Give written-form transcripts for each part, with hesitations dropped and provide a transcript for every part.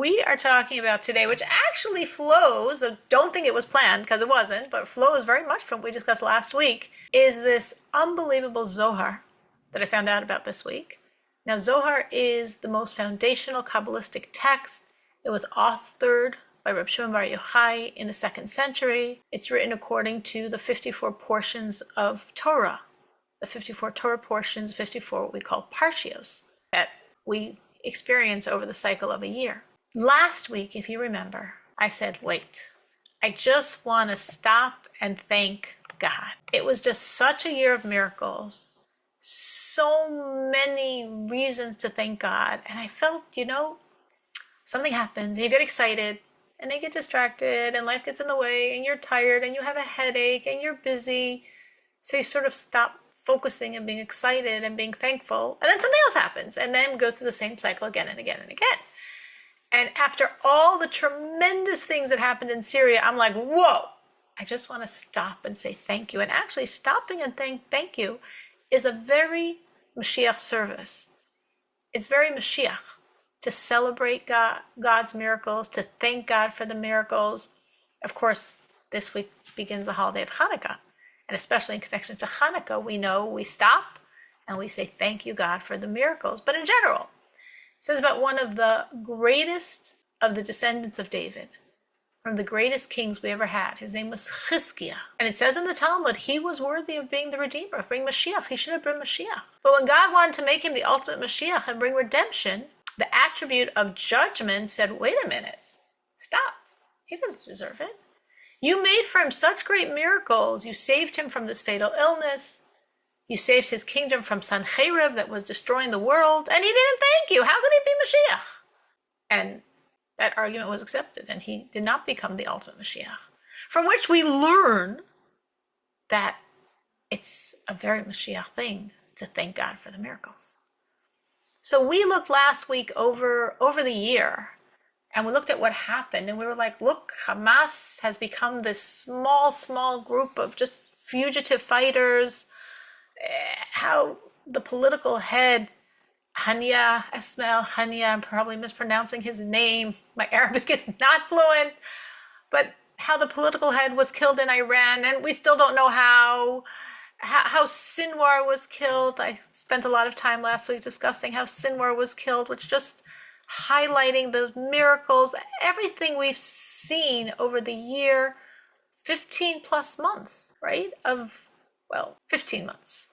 we are talking about today, which actually flows, don't think it was planned because it wasn't, but flows very much from what we discussed last week, is this unbelievable Zohar that I found out about this week. Now, Zohar is the most foundational Kabbalistic text. It was authored by Reb Shimon Bar Yochai in the 2nd century. It's written according to the 54 portions of Torah, the 54 Torah portions, 54 what we call parshios, that we experience over the cycle of a year. Last week, if you remember, I said, wait, I just want to stop and thank God. It was just such a year of miracles, so many reasons to thank God. And I felt, something happens, you get excited, and then you get distracted, and life gets in the way, and you're tired, and you have a headache, and you're busy. So you sort of stop focusing and being excited and being thankful, and then something else happens, and then go through the same cycle again and again and again. And after all the tremendous things that happened in Syria, I'm like, whoa, I just want to stop and say thank you. And actually stopping and thank you is a very Mashiach service. It's very Mashiach to celebrate God's miracles, to thank God for the miracles. Of course, this week begins the holiday of Hanukkah. And especially in connection to Hanukkah, we know we stop and we say, thank you, God, for the miracles. But in general, it says about one of the greatest of the descendants of David, one of the greatest kings we ever had. His name was Chizkiah. And it says in the Talmud, he was worthy of being the Redeemer, of bringing Mashiach. He should have been Mashiach. But when God wanted to make him the ultimate Mashiach and bring redemption, the attribute of judgment said, wait a minute, stop. He doesn't deserve it. You made for him such great miracles. You saved him from this fatal illness. You saved his kingdom from Sancheriv that was destroying the world. And he didn't thank you. How could he be Mashiach? And that argument was accepted. And he did not become the ultimate Mashiach. From which we learn that it's a very Mashiach thing to thank God for the miracles. So we looked last week over the year. And we looked at what happened, and we were like, look, Hamas has become this small group of just fugitive fighters. How the political head, Ismail Hania, I'm probably mispronouncing his name. My Arabic is not fluent. But how the political head was killed in Iran, and we still don't know how Sinwar was killed. I spent a lot of time last week discussing how Sinwar was killed, which just highlighting those miracles, everything we've seen over the year, 15 plus months, right? 15 months.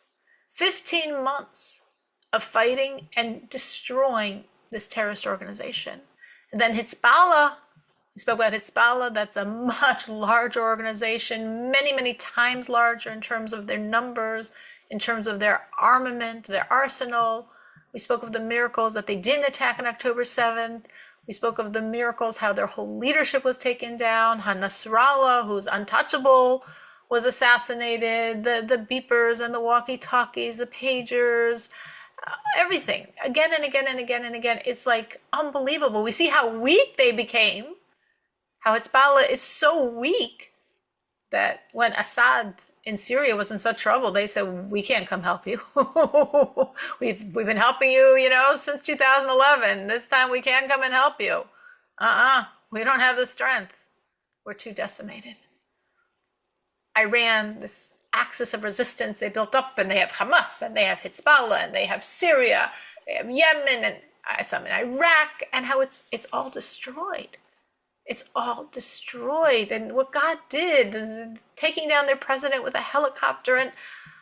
15 months of fighting and destroying this terrorist organization. And then Hezbollah, we spoke about Hezbollah, that's a much larger organization, many times larger in terms of their numbers, in terms of their armament, their arsenal. We spoke of the miracles that they didn't attack on October 7th. We spoke of the miracles, how their whole leadership was taken down. Nasrallah, who's untouchable, was assassinated. The beepers and the walkie-talkies, the pagers, everything. Again and again and again and again. It's like unbelievable. We see how weak they became, how Hezbollah is so weak that when Assad in Syria was in such trouble, they said, we can't come help you. We've been helping you, since 2011. This time we can't come and help you. We don't have the strength. We're too decimated. Iran, this axis of resistance they built up, and they have Hamas, and they have Hezbollah, and they have Syria, they have Yemen, and some in Iraq, and how it's all destroyed. It's all destroyed. And what God did, taking down their president with a helicopter and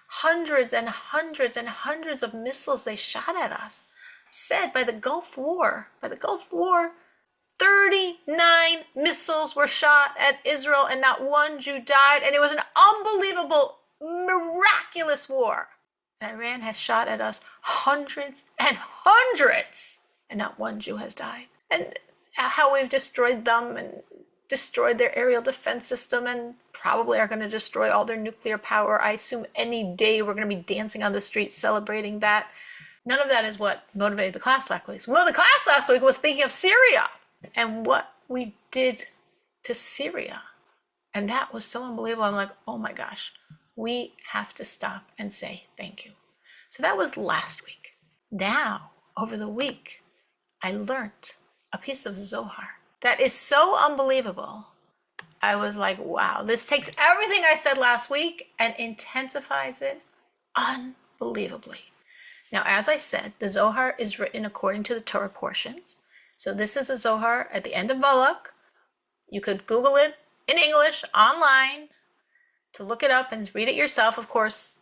hundreds and hundreds and hundreds of missiles they shot at us. Said by the Gulf War, 39 missiles were shot at Israel and not one Jew died. And it was an unbelievable, miraculous war. And Iran has shot at us hundreds and hundreds and not one Jew has died. And how we've destroyed them and destroyed their aerial defense system and probably are going to destroy all their nuclear power. I assume any day we're going to be dancing on the street celebrating that. None of that is what motivated the class last week. Well, the class last week was thinking of Syria and what we did to Syria. And that was so unbelievable. I'm like, oh my gosh, we have to stop and say thank you. So that was last week. Now, over the week, I learned a piece of Zohar that is so unbelievable. I was like, wow, this takes everything I said last week and intensifies it unbelievably. Now, as I said, the Zohar is written according to the Torah portions. So this is a Zohar at the end of Balak. You could Google it in English online to look it up and read it yourself. Of course,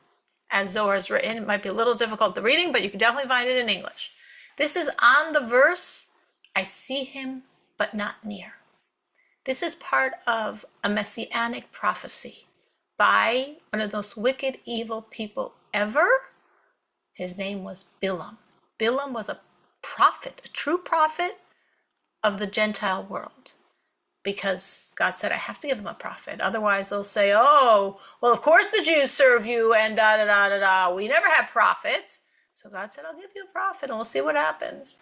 as Zohar is written, it might be a little difficult the reading, but you can definitely find it in English. This is on the verse, I see him, but not near. This is part of a messianic prophecy by one of the most wicked, evil people ever. His name was Bilam. Bilam was a prophet, a true prophet of the Gentile world, because God said, I have to give them a prophet. Otherwise, they'll say, oh, well, of course the Jews serve you and da-da-da-da-da. We never had prophets. So God said, I'll give you a prophet and we'll see what happens.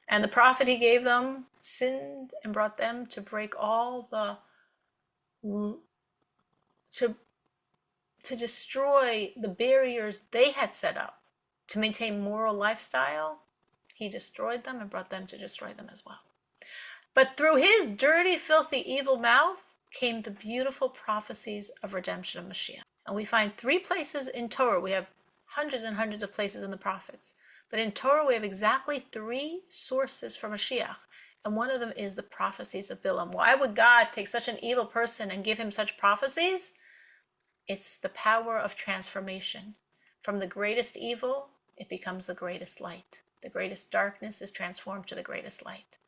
And the prophet he gave them sinned and brought them to break all to destroy the barriers they had set up to maintain moral lifestyle. He destroyed them and brought them to destroy them as well. But through his dirty, filthy, evil mouth came the beautiful prophecies of redemption of Mashiach. And we find 3 places in Torah. We have hundreds and hundreds of places in the prophets. But in Torah, we have exactly 3 sources for Mashiach. And one of them is the prophecies of Bilam. Why would God take such an evil person and give him such prophecies? It's the power of transformation. From the greatest evil, it becomes the greatest light. The greatest darkness is transformed to the greatest light.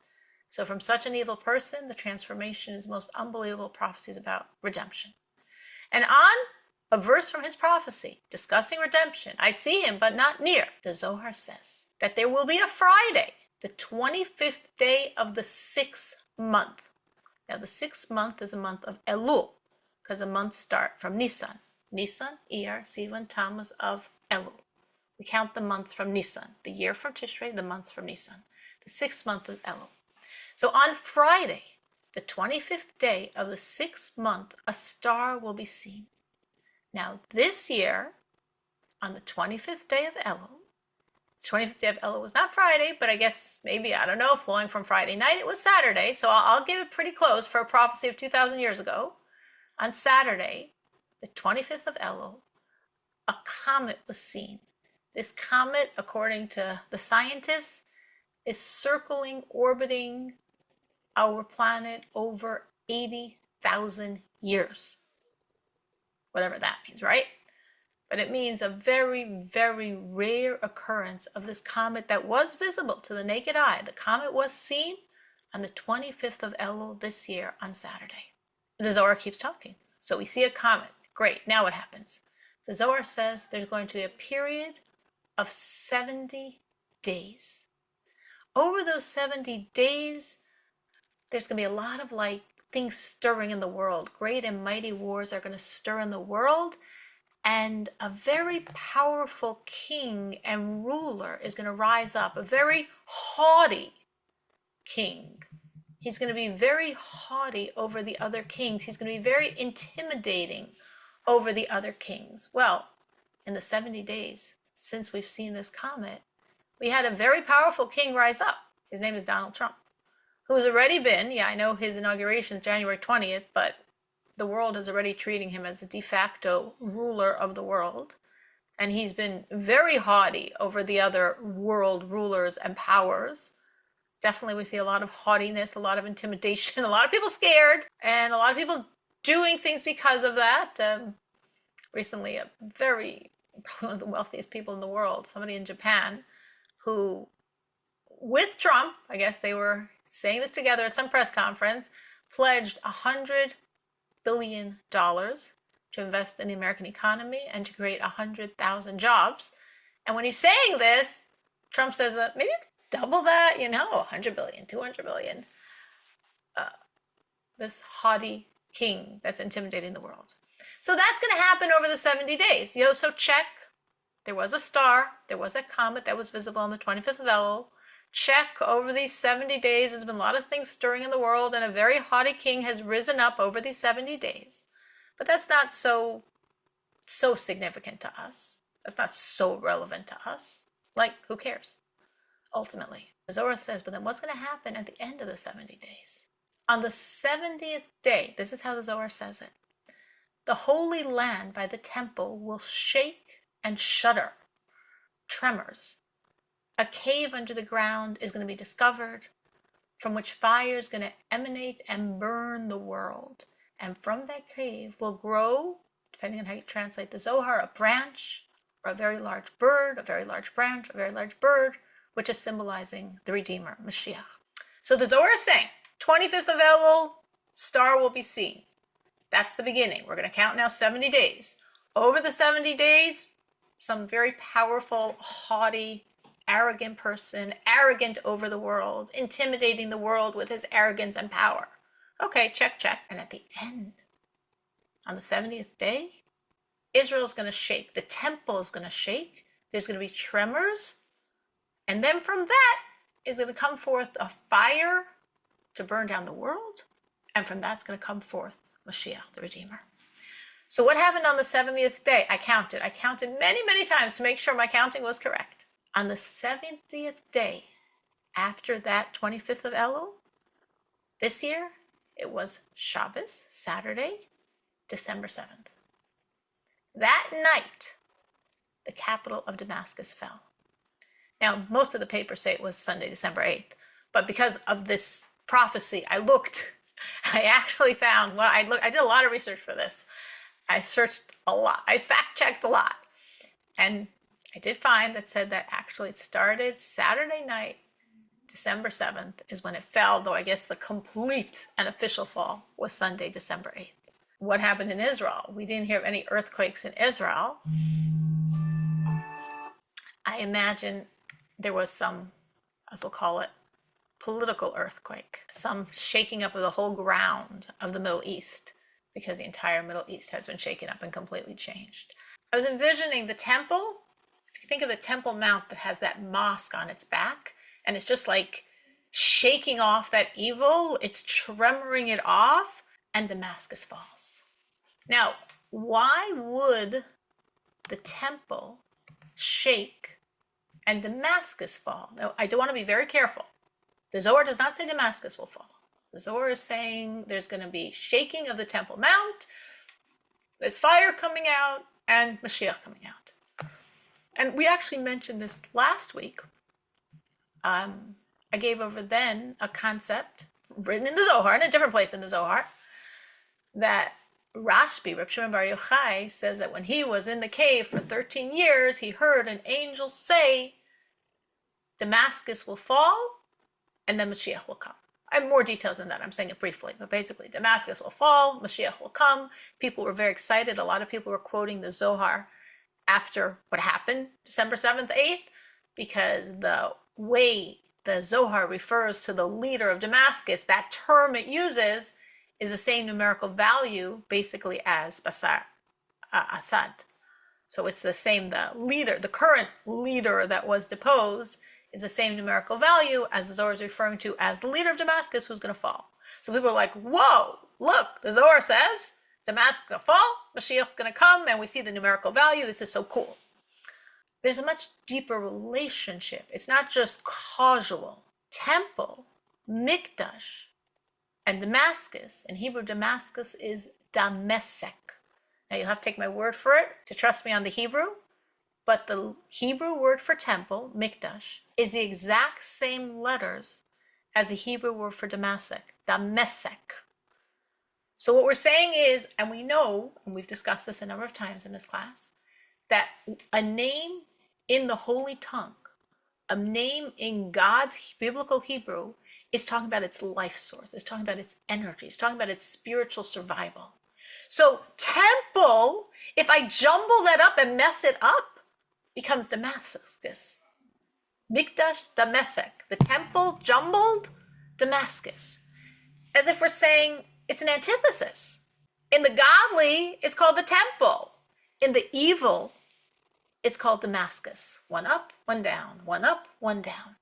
So from such an evil person, the transformation is most unbelievable prophecies about redemption. And on a verse from his prophecy discussing redemption, I see him, but not near, the Zohar says that there will be a Friday, the 25th day of the 6th month. Now the 6th month is a month of Elul, because the months start from Nisan. Nisan, Iyar, Sivan, Tammuz of Elul. We count the months from Nisan, the year from Tishrei, the months from Nisan. The 6th month is Elul. So on Friday, the 25th day of the 6th month, a star will be seen. Now this year, on the 25th day of Elul, the 25th day of Elul was not Friday, but I guess maybe, I don't know, flowing from Friday night, it was Saturday, so I'll give it pretty close for a prophecy of 2,000 years ago. On Saturday, the 25th of Elul, a comet was seen. This comet, according to the scientists, is circling, orbiting our planet over 80,000 years. Whatever that means, right? But it means a very, very rare occurrence of this comet that was visible to the naked eye. The comet was seen on the 25th of Elul this year on Saturday. The Zohar keeps talking. So we see a comet. Great. Now what happens? The Zohar says there's going to be a period of 70 days. Over those 70 days, there's going to be a lot of things stirring in the world. Great and mighty wars are going to stir in the world. And a very powerful king and ruler is going to rise up. A very haughty king. He's going to be very haughty over the other kings. He's going to be very intimidating over the other kings. Well, in the 70 days since we've seen this comet, we had a very powerful king rise up. His name is Donald Trump, who's already been, I know his inauguration is January 20th, but the world is already treating him as the de facto ruler of the world. And he's been very haughty over the other world rulers and powers. Definitely we see a lot of haughtiness, a lot of intimidation, a lot of people scared, and a lot of people doing things because of that. Recently, probably one of the wealthiest people in the world, somebody in Japan, who, with Trump, I guess they were saying this together at some press conference, pledged $100 billion to invest in the American economy and to create 100,000 jobs. And when he's saying this, Trump says, maybe you could double that, 100 billion, 200 billion. This haughty king that's intimidating the world. So that's going to happen over the 70 days. So check. There was a star. There was a comet that was visible on the 25th of Elul. Check over these 70 days. There's been a lot of things stirring in the world, and a very haughty king has risen up over these 70 days. But that's not so significant to us. That's not so relevant to us. Who cares? Ultimately. The Zohar says, but then what's going to happen at the end of the 70 days? On the 70th day, this is how the Zohar says it, the Holy Land by the temple will shake and shudder, tremors. A cave under the ground is going to be discovered, from which fire is going to emanate and burn the world. And from that cave will grow, depending on how you translate the Zohar, a branch, or a very large bird, a very large branch, a very large bird, which is symbolizing the Redeemer, Mashiach. So the Zohar is saying, 25th of Elul, star will be seen. That's the beginning. We're going to count now 70 days. Over the 70 days, some very powerful, haughty, arrogant person, arrogant over the world, intimidating the world with his arrogance and power. Okay, check, check. And at the end, on the 70th day, Israel's going to shake. The temple is going to shake. There's going to be tremors. And then from that is going to come forth a fire to burn down the world. And from that's going to come forth Mashiach, the Redeemer. So what happened on the 70th day? I counted. I counted many, many times to make sure my counting was correct. On the 70th day, after that 25th of Elul, this year, it was Shabbos, Saturday, December 7th. That night, the capital of Damascus fell. Now, most of the papers say it was Sunday, December 8th, but because of this prophecy, I actually found, I did a lot of research for this. I searched a lot. I fact-checked a lot. And I did find that said that actually it started Saturday night, December 7th is when it fell, though I guess the complete and official fall was Sunday, December 8th. What happened in Israel? We didn't hear of any earthquakes in Israel. I imagine there was some, as we'll call it, political earthquake, some shaking up of the whole ground of the Middle East, because the entire Middle East has been shaken up and completely changed. I was envisioning the temple. If you think of the Temple Mount that has that mosque on its back, and it's just like shaking off that evil, it's tremoring it off, and Damascus falls. Now, why would the temple shake and Damascus fall? Now, I do want to be very careful. The Zohar does not say Damascus will fall. The Zohar is saying there's going to be shaking of the Temple Mount, there's fire coming out, and Mashiach coming out. And we actually mentioned this last week. I gave over then a concept written in the Zohar, in a different place in the Zohar, that Rashbi, Reb Shimon Bar Yochai, says that when he was in the cave for 13 years, he heard an angel say, Damascus will fall, and then Mashiach will come. I have more details than that. I'm saying it briefly, but basically Damascus will fall, Mashiach will come. People were very excited. A lot of people were quoting the Zohar after what happened December 7th, 8th, because the way the Zohar refers to the leader of Damascus, that term it uses is the same numerical value basically as Bashar Assad. So it's the same, the leader, the current leader that was deposed is the same numerical value as the Zohar is referring to as the leader of Damascus who's going to fall. So people are like, whoa, look, the Zohar says Damascus is going to fall, Mashiach's going to come, and we see the numerical value. This is so cool. There's a much deeper relationship. It's not just causal. Temple, Mikdash, and Damascus, in Hebrew, Damascus is Damesek. Now you'll have to take my word for it to trust me on the Hebrew, but the Hebrew word for temple, Mikdash, is the exact same letters as the Hebrew word for Damasek, Damesek. So what we're saying is, and we know, and we've discussed this a number of times in this class, that a name in the Holy Tongue, a name in God's biblical Hebrew, is talking about its life source. It's talking about its energy. It's talking about its spiritual survival. So temple, if I jumble that up and mess it up, becomes Damascus. Mikdash, Damesek. The temple jumbled, Damascus. As if we're saying it's an antithesis. In the godly, it's called the temple. In the evil, it's called Damascus. One up, one down, one up, one down.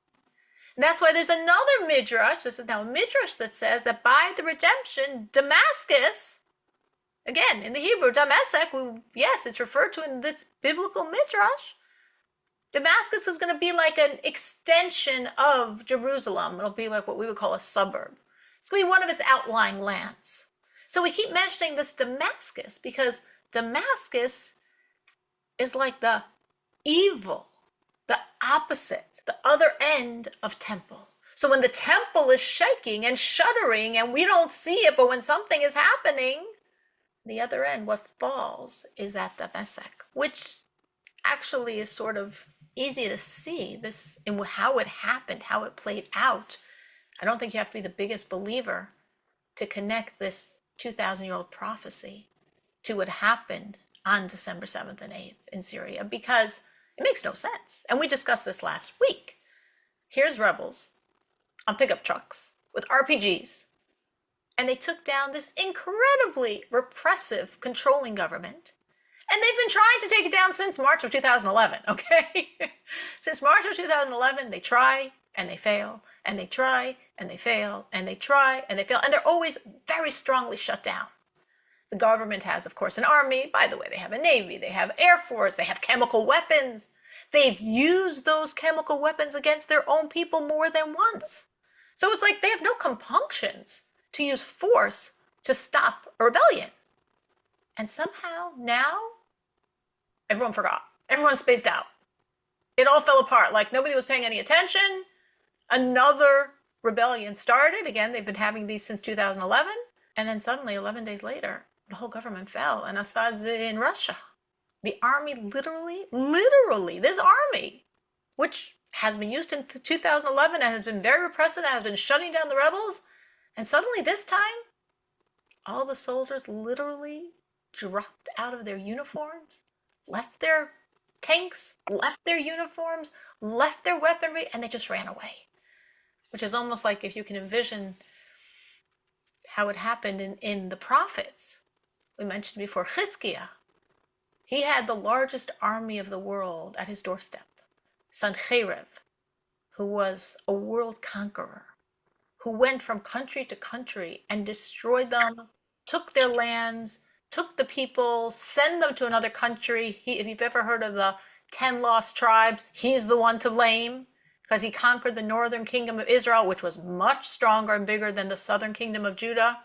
And that's why there's another midrash, this is now a midrash that says that by the redemption, Damascus, again, in the Hebrew, Damesek, yes, it's referred to in this biblical midrash, Damascus is going to be like an extension of Jerusalem. It'll be like what we would call a suburb. It's going to be one of its outlying lands. So we keep mentioning this Damascus because Damascus is like the evil, the opposite, the other end of temple. So when the temple is shaking and shuddering and we don't see it, but when something is happening, the other end, what falls is that Damascus, which actually is sort of easy to see this in how it happened, how it played out. I don't think you have to be the biggest believer to connect this 2,000-year-old prophecy to what happened on December 7th and 8th in Syria, because it makes no sense. And we discussed this last week. Here's rebels on pickup trucks with RPGs, and they took down this incredibly repressive, controlling government. And they've been trying to take it down since March of 2011, okay? Since March of 2011, they try and they fail, and they try and they fail, and they try and they fail, and they're always very strongly shut down. The government has, of course, an army. By the way, they have a navy, they have air force, they have chemical weapons. They've used those chemical weapons against their own people more than once. So it's like they have no compunctions to use force to stop a rebellion. And somehow now, everyone forgot. Everyone spaced out. It all fell apart, like nobody was paying any attention. Another rebellion started. Again, they've been having these since 2011. And then suddenly, 11 days later, the whole government fell, and Assad's in Russia. The army literally, this army, which has been used in 2011 and has been very repressive and has been shutting down the rebels, and suddenly this time, all the soldiers literally dropped out of their uniforms, left their tanks, left their uniforms, left their weaponry, and they just ran away. Which is almost like if you can envision how it happened in the prophets. We mentioned before Chizkiah. He had the largest army of the world at his doorstep. Sancherib, who was a world conqueror, who went from country to country and destroyed them, took their lands, took the people, sent them to another country. If you've ever heard of the 10 lost tribes, he's the one to blame because he conquered the northern kingdom of Israel, which was much stronger and bigger than the southern kingdom of Judah.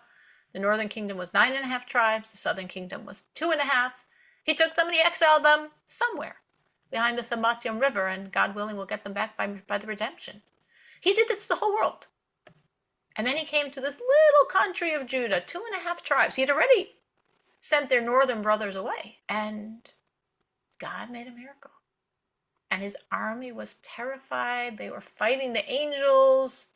The northern kingdom was 9.5 tribes. The southern kingdom was 2.5. He took them and he exiled them somewhere behind the Sambatyon River, and God willing, we'll get them back by the redemption. He did this to the whole world. And then he came to this little country of Judah, 2.5 tribes. He had already sent their northern brothers away, and God made a miracle. And his army was terrified. They were fighting the angels.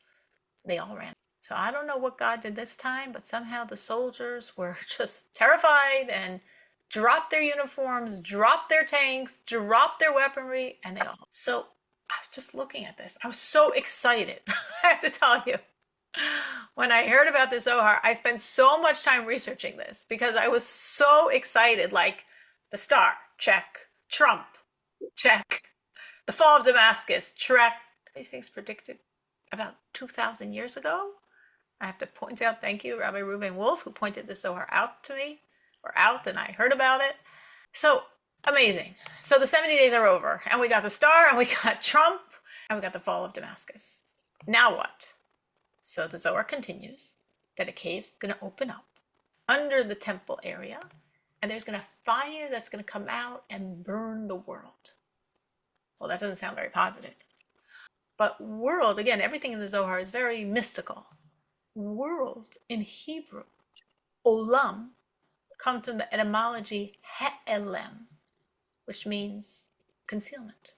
They all ran. So I don't know what God did this time, but somehow the soldiers were just terrified and dropped their uniforms, dropped their tanks, dropped their weaponry, and they all. So I was just looking at this. I was so excited. I have to tell you. When I heard about this Zohar, I spent so much time researching this because I was so excited. Like the star, check. Trump, check. The fall of Damascus, check. These things predicted about 2,000 years ago. I have to point out, thank you, Rabbi Reuben Wolf, who pointed this Zohar out to me, and I heard about it. So amazing. So the 70 days are over, and we got the star, and we got Trump, and we got the fall of Damascus. Now what? So the Zohar continues that a cave's going to open up under the temple area, and there's going to fire that's going to come out and burn the world. Well, that doesn't sound very positive. But world, again, everything in the Zohar is very mystical. World in Hebrew, olam, comes from the etymology he'elem, which means concealment.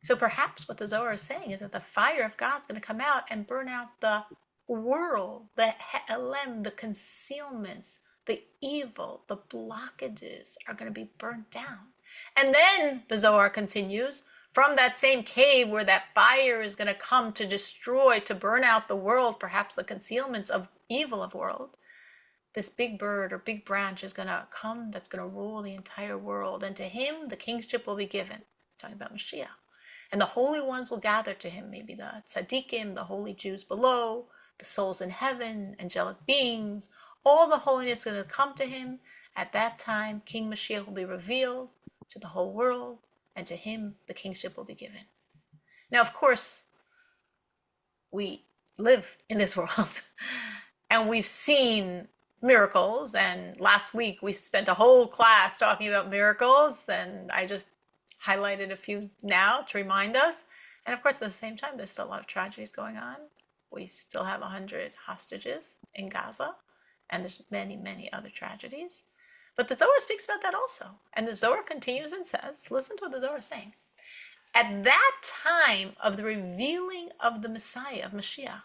So perhaps what the Zohar is saying is that the fire of God's going to come out and burn out the world, the he'elem, the concealments, the evil, the blockages are going to be burnt down. And then the Zohar continues, from that same cave where that fire is going to come to destroy, to burn out the world, perhaps the concealments of evil of world, this big bird or big branch is going to come that's going to rule the entire world. And to him, the kingship will be given. Talking about Mashiach. And the holy ones will gather to him, maybe the tzaddikim, the holy Jews below, the souls in heaven, angelic beings. All the holiness is going to come to him. At that time, King Mashiach will be revealed to the whole world. and to him the kingship will be given. Now, of course, we live in this world and we've seen miracles. And last week we spent a whole class talking about miracles, and I just highlighted a few now to remind us. And of course, at the same time, there's still a lot of tragedies going on. We still have 100 hostages in Gaza, and there's many, many other tragedies. But the Zohar speaks about that also. And the Zohar continues and says, listen to what the Zohar is saying. At that time of the revealing of the Messiah, of Mashiach,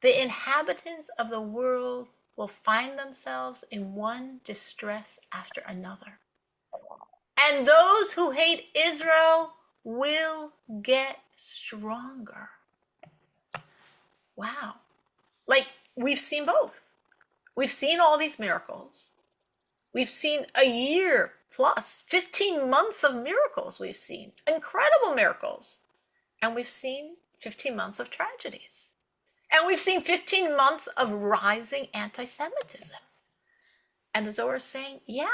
the inhabitants of the world will find themselves in one distress after another. And those who hate Israel will get stronger. Wow. Like, we've seen both. We've seen all these miracles. We've seen a year plus, 15 months of miracles we've seen. Incredible miracles. And we've seen 15 months of tragedies. And we've seen 15 months of rising anti-Semitism. And the Zohar is saying, yeah,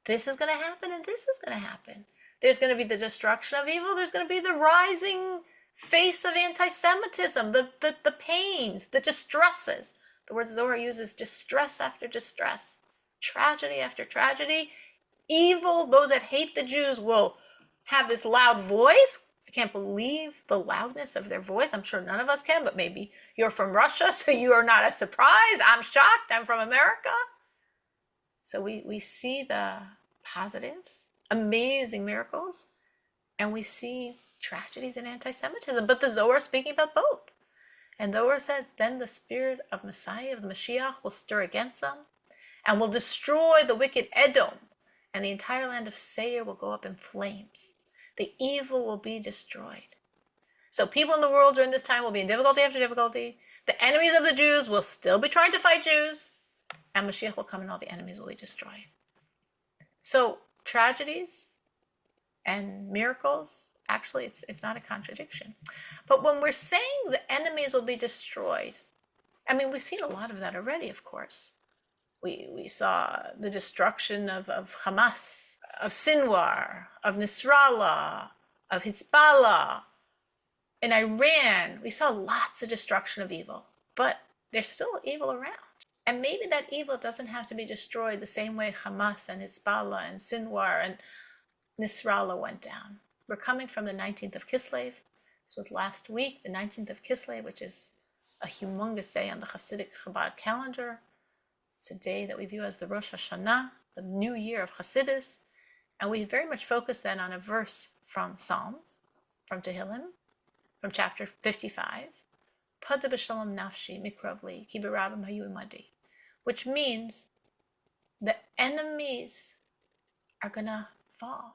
this is going to happen and this is going to happen. There's going to be the destruction of evil. There's going to be the rising face of anti-Semitism, the pains, the distresses. The word Zohar uses distress after distress, tragedy after tragedy. Evil, those that hate the Jews will have this loud voice. I can't believe the loudness of their voice. I'm sure none of us can, but maybe you're from Russia, so you are not as surprised. I'm shocked. I'm from America. So we see the positives, amazing miracles, and we see tragedies and anti-Semitism. But the Zohar is speaking about both. And the Zohar says, then the spirit of Messiah, of the Mashiach, will stir against them and will destroy the wicked Edom, and the entire land of Seir will go up in flames. The evil will be destroyed. So people in the world during this time will be in difficulty after difficulty. The enemies of the Jews will still be trying to fight Jews, and Mashiach will come and all the enemies will be destroyed. So tragedies and miracles, actually it's not a contradiction. But when we're saying the enemies will be destroyed, I mean, we've seen a lot of that already, of course. We saw the destruction of Hamas, of Sinwar, of Nasrallah, of Hezbollah. In Iran, we saw lots of destruction of evil, but there's still evil around. And maybe that evil doesn't have to be destroyed the same way Hamas and Hezbollah and Sinwar and Nasrallah went down. We're coming from the 19th of Kislev. This was last week, the 19th of Kislev, which is a humongous day on the Hasidic Chabad calendar. It's a day that we view as the Rosh Hashanah, the new year of Hasidus. And we very much focus then on a verse from Psalms, from Tehillim, from chapter 55, Pada b'shalom nafshi mikravli ki b'rabim hayu imadi, which means the enemies are going to fall.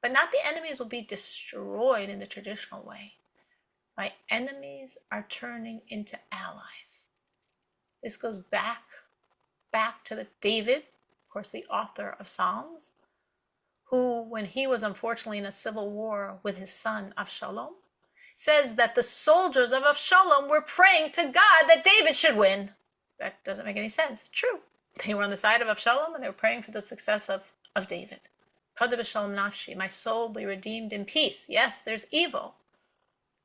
But not the enemies will be destroyed in the traditional way. My enemies are turning into allies. This goes back to the David, of course, the author of Psalms, who, when he was unfortunately in a civil war with his son Avshalom, says that the soldiers of Avshalom were praying to God that David should win. That doesn't make any sense. It's true. They were on the side of Avshalom and they were praying for the success of David. Pada b'shalom nafshi, my soul be redeemed in peace. Yes, there's evil,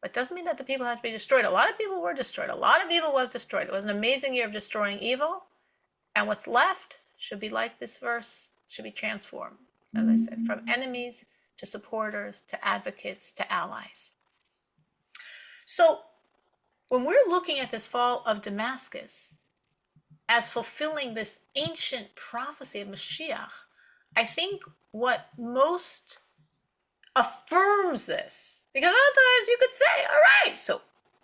but it doesn't mean that the people have to be destroyed. A lot of people were destroyed. A lot of evil was destroyed. It was an amazing year of destroying evil, and what's left should be like this verse, should be transformed, as I said, from enemies to supporters to advocates to allies. So when we're looking at this fall of Damascus as fulfilling this ancient prophecy of Mashiach, I think what most affirms this, because otherwise you could say, all right, so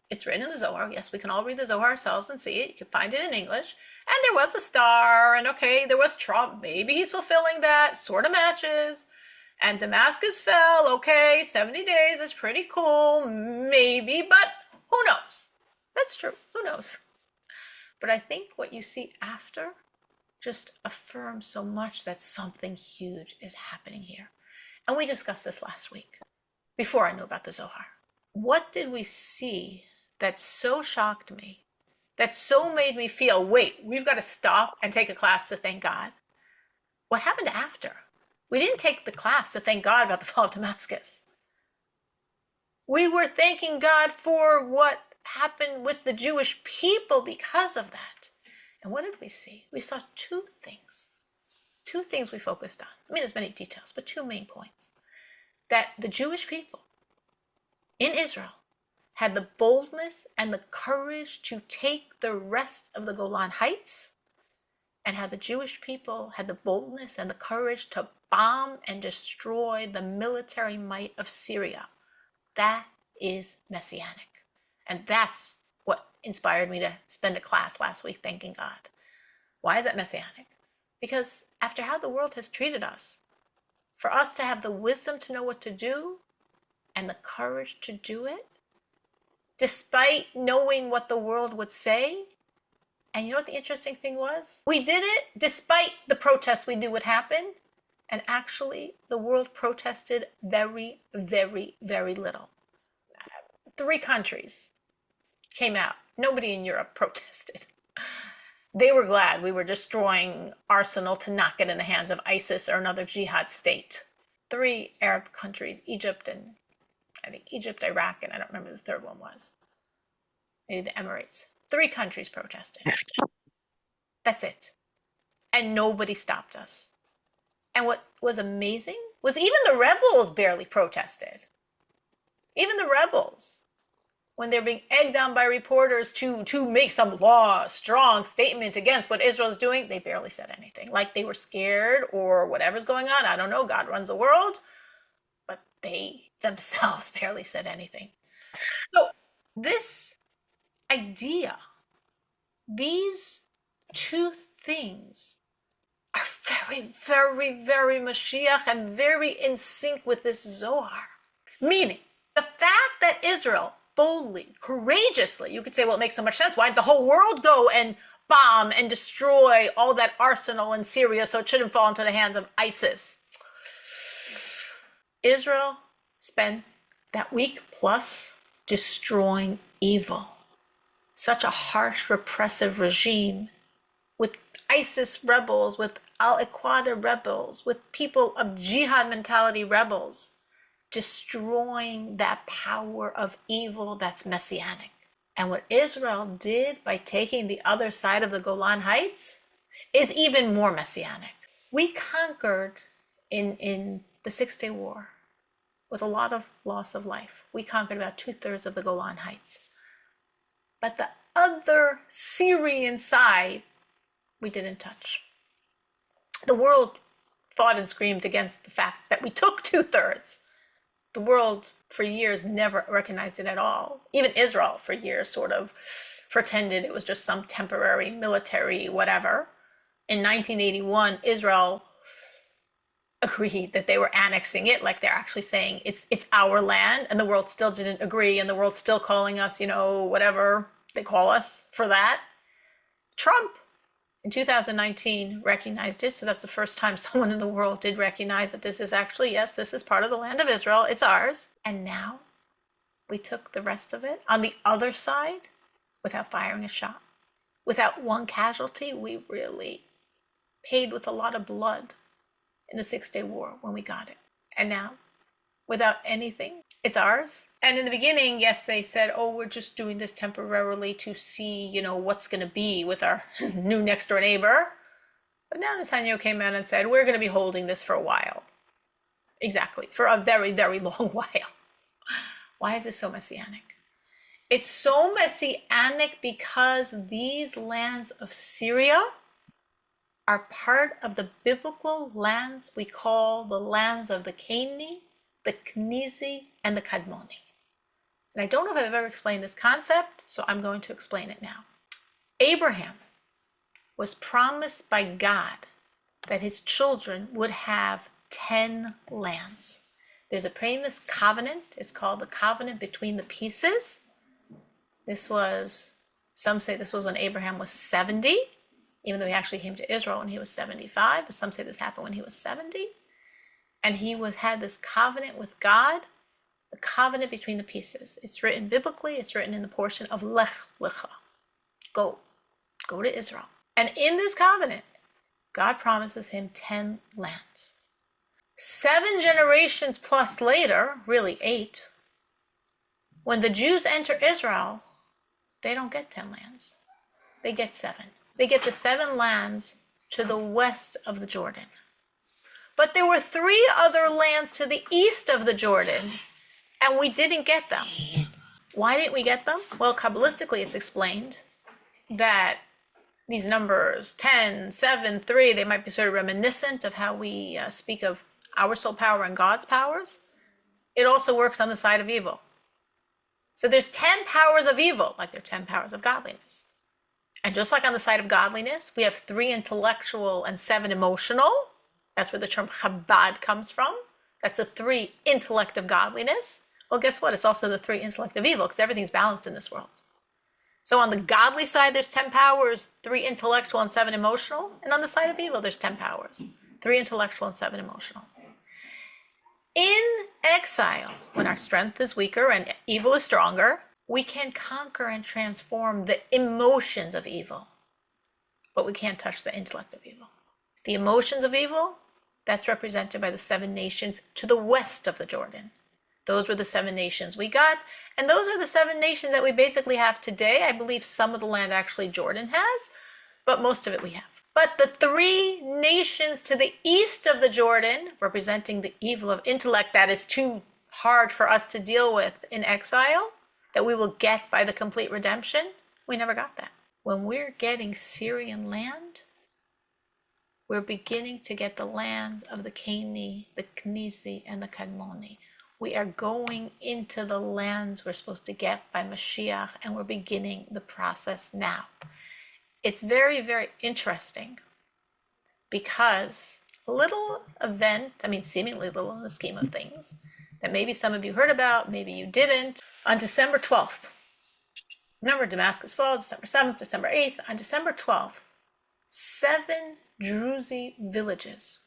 it's written in the Zohar. Yes, we can all read the Zohar ourselves and see it. You can find it in English. And there was a star, and okay, there was Trump. Maybe he's fulfilling that. Sort of matches. And Damascus fell. Okay, 70 days is pretty cool. Maybe, but who knows? That's true. Who knows? But I think what you see after just affirms so much that something huge is happening here. And we discussed this last week, before I knew about the Zohar. What did we see that so shocked me, that so made me feel, wait, we've got to stop and take a class to thank God? What happened after? We didn't take the class to thank God about the fall of Damascus. We were thanking God for what happened with the Jewish people because of that. And what did we see? We saw two things. Two things we focused on. I mean, there's many details, but two main points. That the Jewish people in Israel had the boldness and the courage to take the rest of the Golan Heights, and how the Jewish people had the boldness and the courage to bomb and destroy the military might of Syria. That is messianic. And that's what inspired me to spend a class last week thanking God. Why is that messianic? Because after how the world has treated us, for us to have the wisdom to know what to do and the courage to do it, despite knowing what the world would say. And you know what the interesting thing was? We did it despite the protests we knew would happen. And actually, the world protested very, very, very little. 3 countries came out. Nobody in Europe protested. They were glad we were destroying arsenal to not get in the hands of ISIS or another jihad state. 3 Arab countries, Egypt and I think Egypt, Iraq, and I don't remember the third one was. Maybe the Emirates. 3 countries protested. That's it. And nobody stopped us. And what was amazing was even the rebels barely protested. Even the rebels, when they're being egged on by reporters to make some strong statement against what Israel's doing, they barely said anything. Like they were scared or whatever's going on. I don't know. God runs the world. But they themselves barely said anything. So this idea, these 2 things are very, very, very Mashiach and very in sync with this Zohar. Meaning, the fact that Israel boldly, courageously, you could say, well, it makes so much sense. Why didn't the whole world go and bomb and destroy all that arsenal in Syria so it shouldn't fall into the hands of ISIS? Israel spent that week plus destroying evil. Such a harsh, repressive regime with ISIS rebels, with Al-Aqada rebels, with people of jihad mentality rebels, destroying that power of evil that's messianic. And what Israel did by taking the other side of the Golan Heights is even more messianic. We conquered in the 6-Day War with a lot of loss of life. We conquered about 2/3 of the Golan Heights. But the other Syrian side, we didn't touch. The world fought and screamed against the fact that we took 2/3. The world for years never recognized it at all. Even Israel for years sort of pretended it was just some temporary military whatever. In 1981, Israel agreed that they were annexing it, like they're actually saying it's our land, and the world still didn't agree, and the world's still calling us, whatever they call us for that. Trump in 2019 recognized it, so that's the first time someone in the world did recognize that this is actually, yes, this is part of the land of Israel, it's ours. And now we took the rest of it on the other side without firing a shot. Without one casualty. We really paid with a lot of blood in the 6-Day War when we got it. And now, without anything, it's ours. And in the beginning, yes, they said, oh, we're just doing this temporarily to see, what's going to be with our new next door neighbor. But now Netanyahu came out and said, we're going to be holding this for a while. Exactly, for a very, very long while. Why is it so messianic? It's so messianic because these lands of Syria are part of the biblical lands we call the lands of the Canaanite, the Kenizi, and the Kadmoni. And I don't know if I've ever explained this concept, so I'm going to explain it now. Abraham was promised by God that his children would have 10 lands. There's a famous covenant. It's called the covenant between the pieces. Some say this was when Abraham was 70, even though he actually came to Israel when he was 75, but some say this happened when he was 70. And he had this covenant with God, the covenant between the pieces. It's written biblically, it's written in the portion of Lech Lecha. Go to Israel. And in this covenant, God promises him 10 lands. 7 generations plus later, really 8, when the Jews enter Israel, they don't get 10 lands. They get 7. They get the 7 lands to the west of the Jordan. But there were 3 other lands to the east of the Jordan, and we didn't get them. Why didn't we get them? Well, Kabbalistically, it's explained that these numbers, 10, 7, 3, they might be sort of reminiscent of how we speak of our soul power and God's powers. It also works on the side of evil. So there's 10 powers of evil, like there are 10 powers of godliness. And just like on the side of godliness, we have 3 intellectual and 7 emotional. That's where the term Chabad comes from. That's the 3 intellect of godliness. Well, guess what? It's also the 3 intellect of evil, because everything's balanced in this world. So on the godly side, there's 10 powers, 3 intellectual and 7 emotional. And on the side of evil, there's 10 powers, 3 intellectual and 7 emotional. In exile, when our strength is weaker and evil is stronger, we can conquer and transform the emotions of evil, but we can't touch the intellect of evil. The emotions of evil, that's represented by the 7 nations to the west of the Jordan. Those were the 7 nations we got, and those are the 7 nations that we basically have today. I believe some of the land actually Jordan has, but most of it we have. But the 3 nations to the east of the Jordan, representing the evil of intellect that is too hard for us to deal with in exile, that we will get by the complete redemption, we never got that. When we're getting Syrian land, we're beginning to get the lands of the Keni, the Knizi, and the Kadmoni. We are going into the lands we're supposed to get by Mashiach, and we're beginning the process now. It's very, very interesting because a little event, seemingly little in the scheme of things, that maybe some of you heard about, maybe you didn't, on December 12th. Remember, Damascus falls, December 7th, December 8th. On December 12th, 7 Druze villages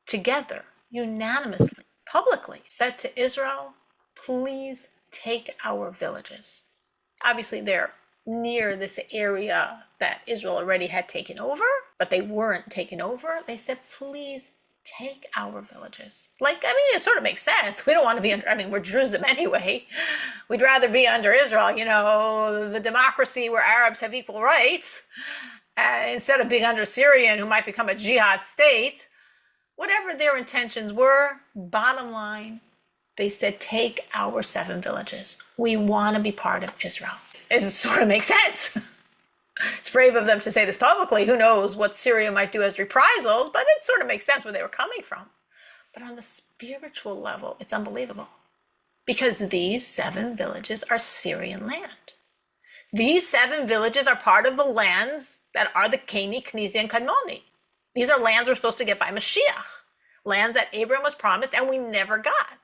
together, unanimously, publicly said to Israel, please take our villages. Obviously, they're near this area that Israel already had taken over, but they weren't taken over. They said, please take our villages. It sort of makes sense. We don't want to be under, we're Jerusalem anyway. We'd rather be under Israel, the democracy where Arabs have equal rights, instead of being under Syrian, who might become a jihad state. Whatever their intentions were, bottom line, they said, take our 7 villages. We want to be part of Israel. It sort of makes sense. It's brave of them to say this publicly. Who knows what Syria might do as reprisals, but it sort of makes sense where they were coming from. But on the spiritual level, it's unbelievable. Because these 7 villages are Syrian land. These 7 villages are part of the lands that are the Keni, Knizi, and Kadmoni. These are lands we're supposed to get by Mashiach. Lands that Abraham was promised and we never got.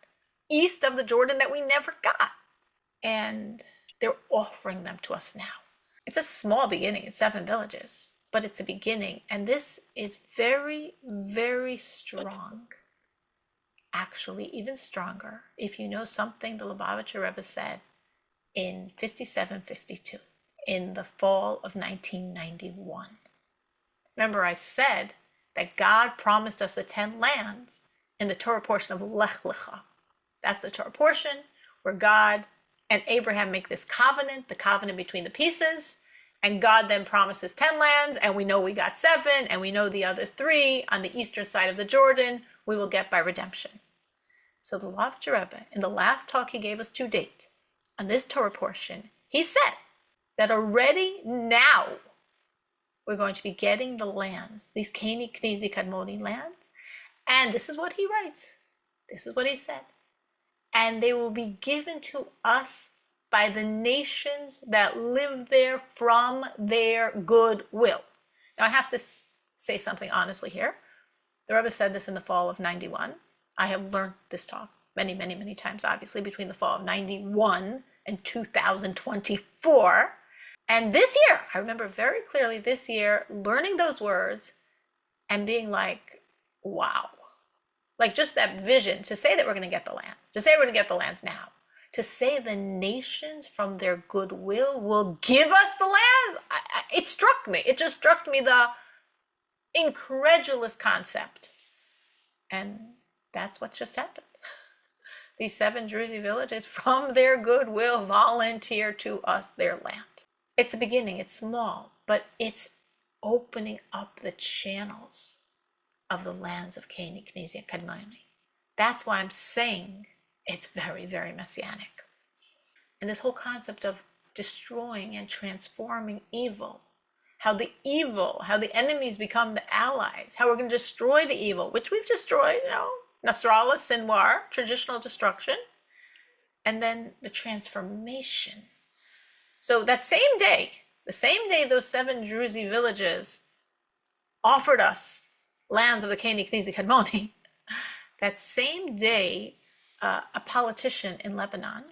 East of the Jordan that we never got. And they're offering them to us now. It's a small beginning. It's 7 villages, but it's a beginning. And this is very, very strong. Actually, even stronger if you know something the Lubavitcher Rebbe said in 57-52, in the fall of 1991. Remember, I said that God promised us the 10 lands in the Torah portion of Lech Lecha. That's the Torah portion where God and Abraham make this covenant, the covenant between the pieces, and God then promises 10 lands, and we know we got 7, and we know the other 3 on the eastern side of the Jordan we will get by redemption. So the Lubavitcher Rebbe, in the last talk he gave us to date, on this Torah portion, he said that already now we're going to be getting the lands, these Keni, Knizi, Kadmoni lands, and this is what he writes. This is what he said. And they will be given to us by the nations that live there from their goodwill. Now, I have to say something honestly here. The Rebbe said this in the fall of 91. I have learned this talk many, many, many times, obviously, between the fall of 91 and 2024. And this year, I remember very clearly this year, learning those words and being like, wow. Like just that vision to say that we're going to get the lands, to say we're going to get the lands now, to say the nations from their goodwill will give us the lands. It struck me. It just struck me the incredulous concept And that's what just happened. These 7 Druzy villages, from their goodwill, volunteer to us their land. It's the beginning, it's small, but it's opening up the channels of the lands of Knesset Kadmoni. That's why I'm saying it's very, very messianic. And this whole concept of destroying and transforming evil, how the enemies become the allies, how we're going to destroy the evil, which we've destroyed, Nasrallah, Sinwar, traditional destruction, and then the transformation. So that same day, the same day those 7 Druzy villages offered us lands of the Knesset Kadmoni, that same day, a politician in Lebanon,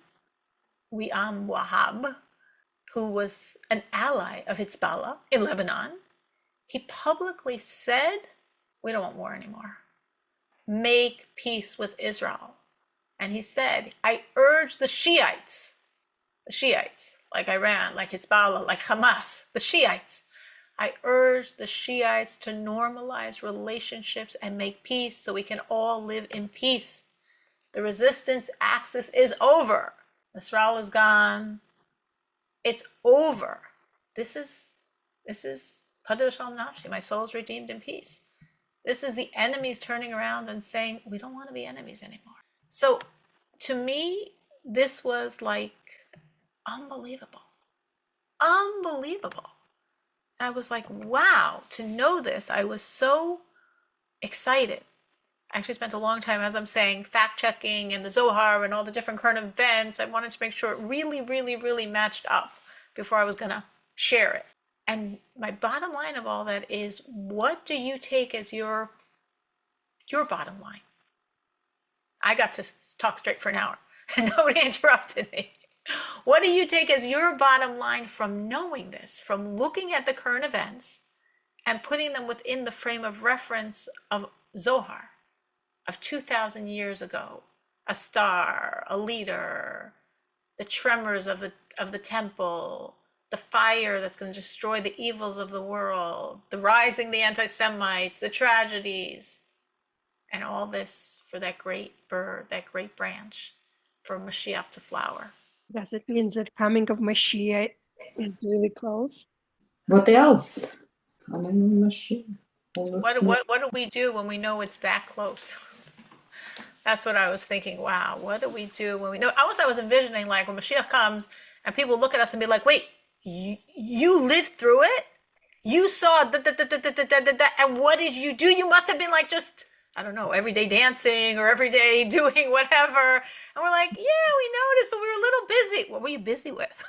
Wiam Wahab, who was an ally of Hezbollah in Lebanon, he publicly said, we don't want war anymore. Make peace with Israel. And he said, I urge the Shiites, like Iran, like Hezbollah, like Hamas, the Shiites, I urge the Shiites to normalize relationships and make peace so we can all live in peace. The resistance axis is over. Nasrallah is gone. It's over. This is Padar Shalom Nafshi, my soul is redeemed in peace. This is the enemies turning around and saying, we don't want to be enemies anymore. So to me, this was like unbelievable. Unbelievable. I was like, wow, to know this, I was so excited. I actually spent a long time, as I'm saying, fact-checking and the Zohar and all the different current events. I wanted to make sure it really, really, really matched up before I was going to share it. And my bottom line of all that is, what do you take as your bottom line? I got to talk straight for an hour and nobody interrupted me. What do you take as your bottom line from knowing this, from looking at the current events and putting them within the frame of reference of Zohar, of 2,000 years ago, a star, a leader, the tremors of the temple, the fire that's going to destroy the evils of the world, the rising the anti-Semites, the tragedies, and all this for that great bird, that great branch, for Mashiach to flower. Does it mean that coming of Mashiach is really close? What else? I mean, Mashiach. What do we do when we know it's that close? That's what I was thinking. Wow, what do we do when we know? I was envisioning, like, when Mashiach comes and people look at us and be like, wait, you lived through it? You saw that, and what did you do? You must have been like just, I don't know, every day dancing or every day doing whatever. And we're like, yeah, we noticed, but we were a little busy. What were you busy with?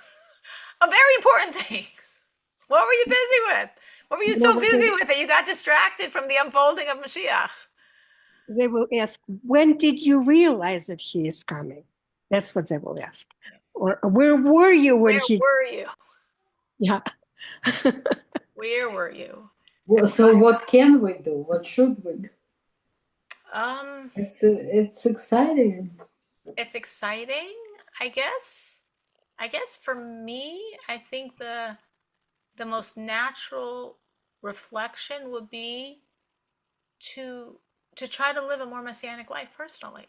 A very important things. What were you busy with? What were you so busy with that you got distracted from the unfolding of Mashiach? They will ask, when did you realize that he is coming? That's what they will ask. Yes. Or where were you when Where were you? Yeah. Where were you? Well, so what can we do? What should we do? It's exciting. It's exciting, I guess. I guess for me, I think the most natural reflection would be to try to live a more messianic life personally.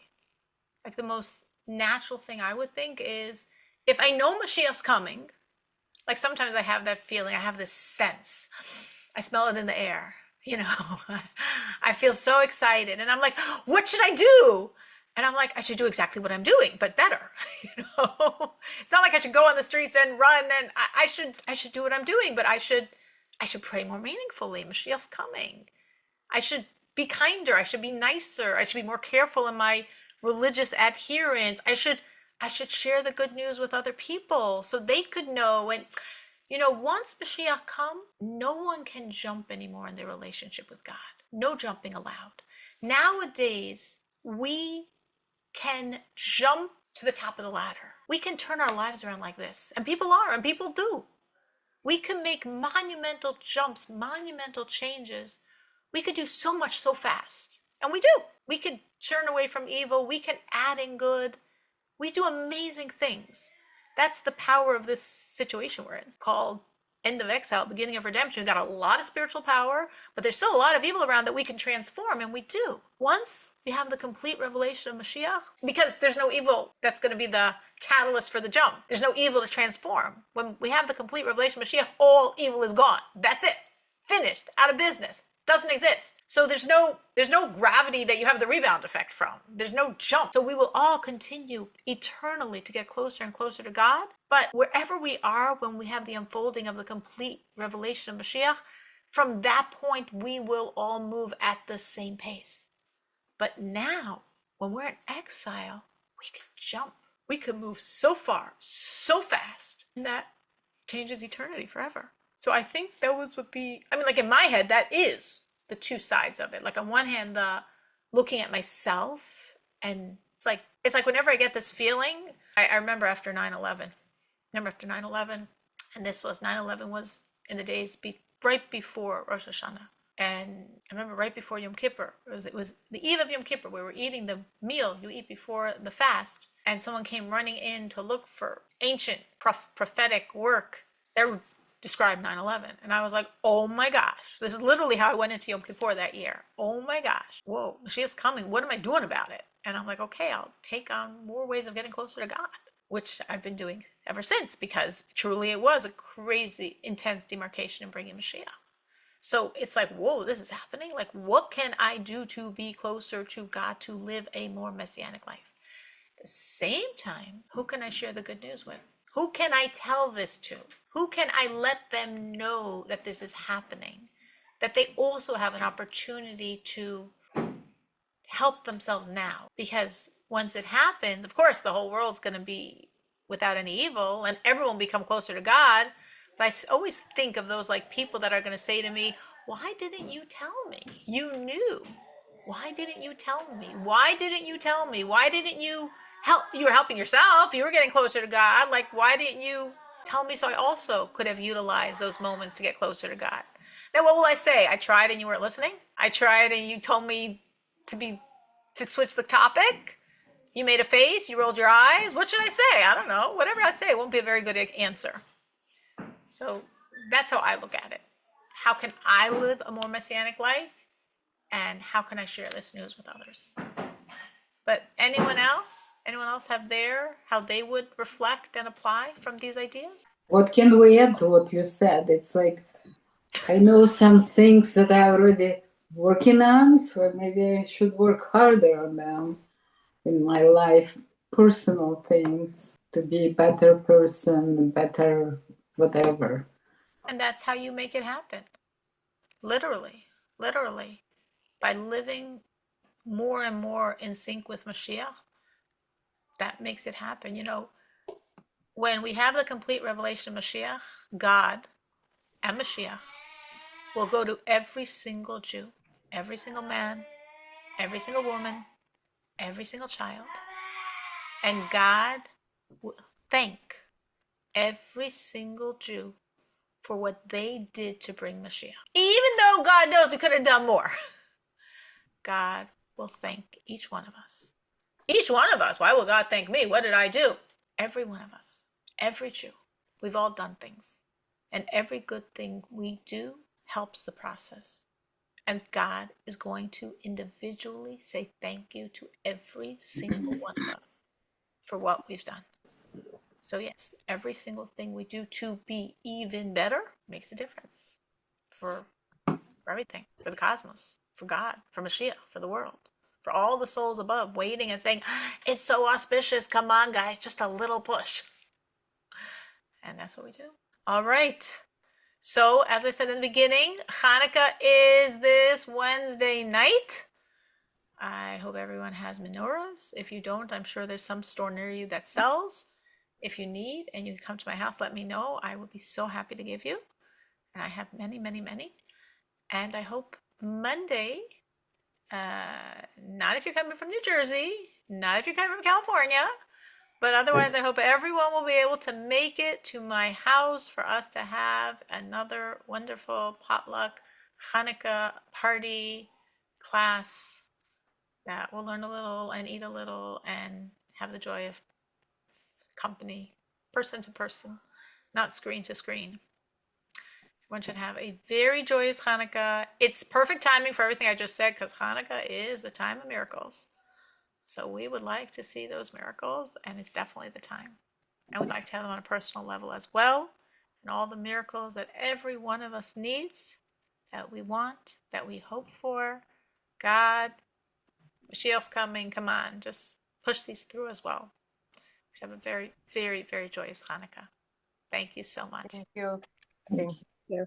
Like, the most natural thing I would think is, if I know Mashiach's coming, like, sometimes I have that feeling, I have this sense, I smell it in the air, I feel so excited, and I'm like, what should I do? And I'm like, I should do exactly what I'm doing, but better. It's not like I should go on the streets and run, and I should do what I'm doing, but I should pray more meaningfully. Mashiach's coming. I should be kinder. I should be nicer. I should be more careful in my religious adherence. I should share the good news with other people so they could know. And once Mashiach comes, no one can jump anymore in their relationship with God. No jumping allowed. Nowadays, we can jump to the top of the ladder. We can turn our lives around like this. And people are, and people do. We can make monumental jumps, monumental changes. We could do so much so fast. And we do. We could turn away from evil. We can add in good. We do amazing things. That's the power of this situation we're in, called end of exile, beginning of redemption. We've got a lot of spiritual power, but there's still a lot of evil around that we can transform, and we do. Once we have the complete revelation of Mashiach, because there's no evil that's going to be the catalyst for the jump. There's no evil to transform. When we have the complete revelation of Mashiach, all evil is gone. That's it. Finished. Out of business. Doesn't exist. So there's no gravity that you have the rebound effect from. There's no jump. So we will all continue eternally to get closer and closer to God. But wherever we are when we have the unfolding of the complete revelation of Mashiach, from that point we will all move at the same pace. But now, when we're in exile, we can jump. We can move so far, so fast, and that changes eternity forever. So I think those would be, I mean, like in my head, that is the two sides of it. Like on one hand, the looking at myself, and it's like whenever I get this feeling, I remember after 9/11. Remember after 9/11, and this was 9/11 was in the days right before Rosh Hashanah. And I remember right before Yom Kippur, it was the eve of Yom Kippur. We were eating the meal you eat before the fast, and someone came running in to look for ancient prophetic work. They're described 9/11, and I was like, oh my gosh, this is literally how I went into Yom Kippur that year. Oh my gosh, whoa, Mashiach's coming. What am I doing about it? And I'm like, okay, I'll take on more ways of getting closer to God, which I've been doing ever since, because truly it was a crazy, intense demarcation in bringing Mashiach. So it's like, whoa, this is happening. Like, what can I do to be closer to God, to live a more messianic life? At the same time, who can I share the good news with? Who can I tell this to? Who can I let them know that this is happening? That they also have an opportunity to help themselves now. Because once it happens, of course, the whole world's going to be without any evil and everyone will become closer to God. But I always think of those like people that are going to say to me, why didn't you tell me? You knew. Why didn't you tell me? Why didn't you tell me? Why didn't you help? You were helping yourself. You were getting closer to God. Like, why didn't you tell me so I also could have utilized those moments to get closer to God? Now, what will I say? I tried and you weren't listening. I tried and you told me to switch the topic. You made a face. You rolled your eyes. What should I say? I don't know. Whatever I say, it won't be a very good answer. So that's how I look at it. How can I live a more messianic life? And how can I share this news with others? But anyone else have how they would reflect and apply from these ideas? What can we add to what you said? It's like, I know some things that I already working on, so maybe I should work harder on them in my life, personal things, to be a better person, better whatever. And that's how you make it happen. Literally, by living more and more in sync with Mashiach, that makes it happen. You know, when we have the complete revelation of Mashiach, God and Mashiach will go to every single Jew, every single man, every single woman, every single child, and God will thank every single Jew for what they did to bring Mashiach. Even though God knows we could have done more, God will thank each one of us. Each one of us. Why will God thank me? What did I do? Every one of us. Every Jew. We've all done things. And every good thing we do helps the process. And God is going to individually say thank you to every single one of us for what we've done. So yes, every single thing we do to be even better makes a difference for everything, for the cosmos, for God, for Mashiach, for the world, for all the souls above waiting and saying, it's so auspicious. Come on, guys, just a little push. And that's what we do. All right. So as I said in the beginning, Hanukkah is this Wednesday night. I hope everyone has menorahs. If you don't, I'm sure there's some store near you that sells. If you need and you come to my house, let me know. I would be so happy to give you. And I have many, many, many. And I hope Monday, not if you're coming from New Jersey, not if you're coming from California, but otherwise I hope everyone will be able to make it to my house for us to have another wonderful potluck Hanukkah party class that we'll learn a little and eat a little and have the joy of company, person to person, not screen to screen. One should have a very joyous Hanukkah. It's perfect timing for everything I just said because Hanukkah is the time of miracles. So we would like to see those miracles, and it's definitely the time. And we'd like to have them on a personal level as well, and all the miracles that every one of us needs, that we want, that we hope for. God, Mashiach's coming. Come on, just push these through as well. We should have a very, very, very joyous Hanukkah. Thank you so much. Thank you. Thank you.